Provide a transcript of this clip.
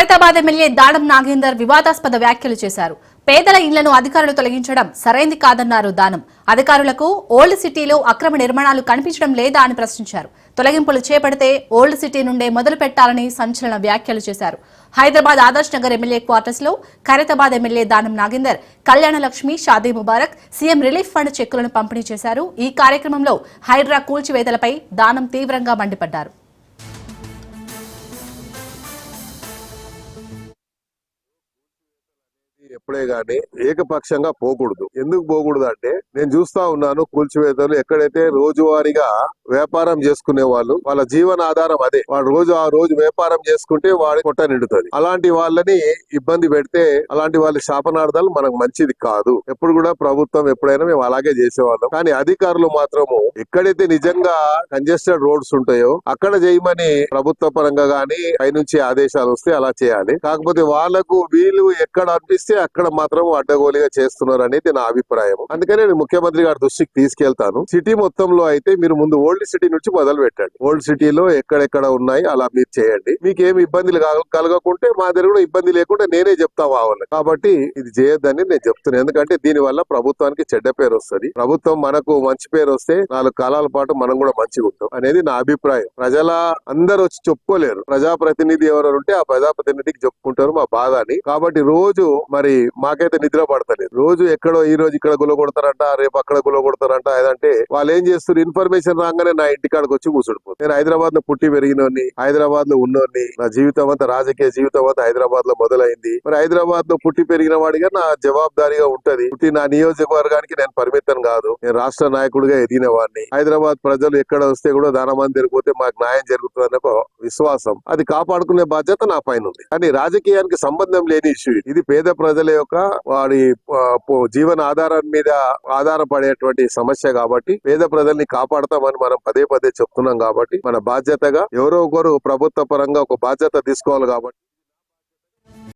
Khairatabad MLA Danam Nagender వివాదాస్పద వ్యాఖ్యలు చేశారు. పేదల ఇళ్లను అధికారులు తొలగించడం సరైంది కాదన్నారు దానం. అధికారులకు ఓల్డ్ సిటీలో అక్రమ నిర్మాణాలు కనిపించడం లేదా అని ప్రశ్నించారు. తొలగింపులు చేపడితే ఓల్డ్ సిటీ నుండే మొదలు పెట్టాలని సంచలన వ్యాఖ్యలు చేశారు. హైదరాబాద్ ఆదర్శ్ నగర్ ఎమ్మెల్యే క్వార్టర్స్ లో Khairatabad MLA Danam Nagender Kalyana Lakshmi, Shaadi Mubarak, CM relief fund చెక్కులను పంపిణీ చేశారు. ఈ కార్యక్రమంలో హైడ్రా కూల్చివేతలపై దానం తీవ్రంగా మండిపడ్డారు. ఎప్పుడే గానీ ఏకపక్షంగా పోకూడదు. ఎందుకు పోకూడదు అంటే నేను చూస్తా ఉన్నాను కూల్చివేతలు ఎక్కడైతే రోజువారీగా వ్యాపారం చేసుకునే వాళ్ళు వాళ్ళ జీవన ఆధారం అదే. వాడు ఆ రోజు వ్యాపారం చేసుకుంటే వాడి పొట్ట నిండుతుంది. అలాంటి వాళ్ళని ఇబ్బంది పెడితే అలాంటి వాళ్ళ శాపనార్థాలు మనకు మంచిది కాదు. ఎప్పుడు కూడా ప్రభుత్వం ఎప్పుడైనా మేము అలాగే చేసేవాళ్ళం. కానీ అధికారులు మాత్రము ఎక్కడైతే నిజంగా కంజెస్టెడ్ రోడ్స్ ఉంటాయో అక్కడ చేయమని ప్రభుత్వ పరంగా గానీ పైనుంచి ఆదేశాలు వస్తే అలా చేయాలి. కాకపోతే వాళ్లకు వీళ్ళు ఎక్కడ అనిపిస్తే అక్కడ మాత్రం అడ్డగోలుగా చేస్తున్నారు అనేది నా అభిప్రాయం. అందుకనే నేను ముఖ్యమంత్రి గారి దృష్టికి తీసుకెళ్తాను. సిటీ మొత్తంలో అయితే మీరు ముందు ఓల్డ్ సిటీ నుంచి మొదలు పెట్టండి. ఓల్డ్ సిటీలో ఎక్కడెక్కడ ఉన్నాయి అలా మీరు చేయండి. మీకేమి ఇబ్బందులు కలగకుంటే మా దగ్గర కూడా ఇబ్బంది లేకుండా నేనే చెప్తా వాళ్ళకి. కాబట్టి ఇది చేయొద్దని నేను చెప్తున్నాను. ఎందుకంటే దీని వల్ల ప్రభుత్వానికి చెడ్డ పేరు వస్తుంది. ప్రభుత్వం మనకు మంచి పేరు వస్తే 4 కాలాల పాటు మనం కూడా మంచిగా ఉంటాం అనేది నా అభిప్రాయం. ప్రజల అందరూ వచ్చి చెప్పుకోలేరు. ప్రజాప్రతినిధి ఎవరు ఉంటే ఆ ప్రజాప్రతినిధికి చెప్పుకుంటారు మా బాధ అని. కాబట్టి రోజు మరి మాకైతే నిద్ర పడతలేదు. రోజు ఎక్కడో ఈ రోజు ఇక్కడ గులగొడతారంట, రేపు అక్కడ గులగొడతారంట. ఏదంటే వాళ్ళు ఏం చేస్తారు, ఇన్ఫర్మేషన్ రాగానే నా ఇంటికాడికి వచ్చి కూర్చుండిపోతుంది. నేను హైదరాబాద్ లో పుట్టి పెరిగినోని, హైదరాబాద్ లో ఉన్నోని, నా జీవితం అంతా రాజకీయ జీవితం అంతా హైదరాబాద్ లో మొదలైంది. మరి హైదరాబాద్ లో పుట్టి పెరిగిన వాడిగా నా జవాబుదారీగా ఉంటది. పుట్టి నా నియోజకవర్గానికి నేను పరిమితం కాదు. నేను రాష్ట్ర నాయకుడిగా ఎదిగిన వాడిని. హైదరాబాద్ ప్రజలు ఎక్కడ వస్తే కూడా దానమంది జరిగిపోతే మాకు న్యాయం జరుగుతుందనే ఒక విశ్వాసం, అది కాపాడుకునే బాధ్యత నా పైన ఉంది. కానీ రాజకీయానికి సంబంధం లేని ఇష్యూ ఇది. పేద ప్రజల యొక్క వాడి జీవన ఆధారం మీద ఆధారపడేటువంటి సమస్య కాబట్టి పేద ప్రజల్ని కాపాడతామని మనం పదే పదే చెప్తున్నాం. కాబట్టి మన బాధ్యతగా ఎవరో ఒకరు ప్రభుత్వ పరంగా ఒక బాధ్యత తీసుకోవాలి. కాబట్టి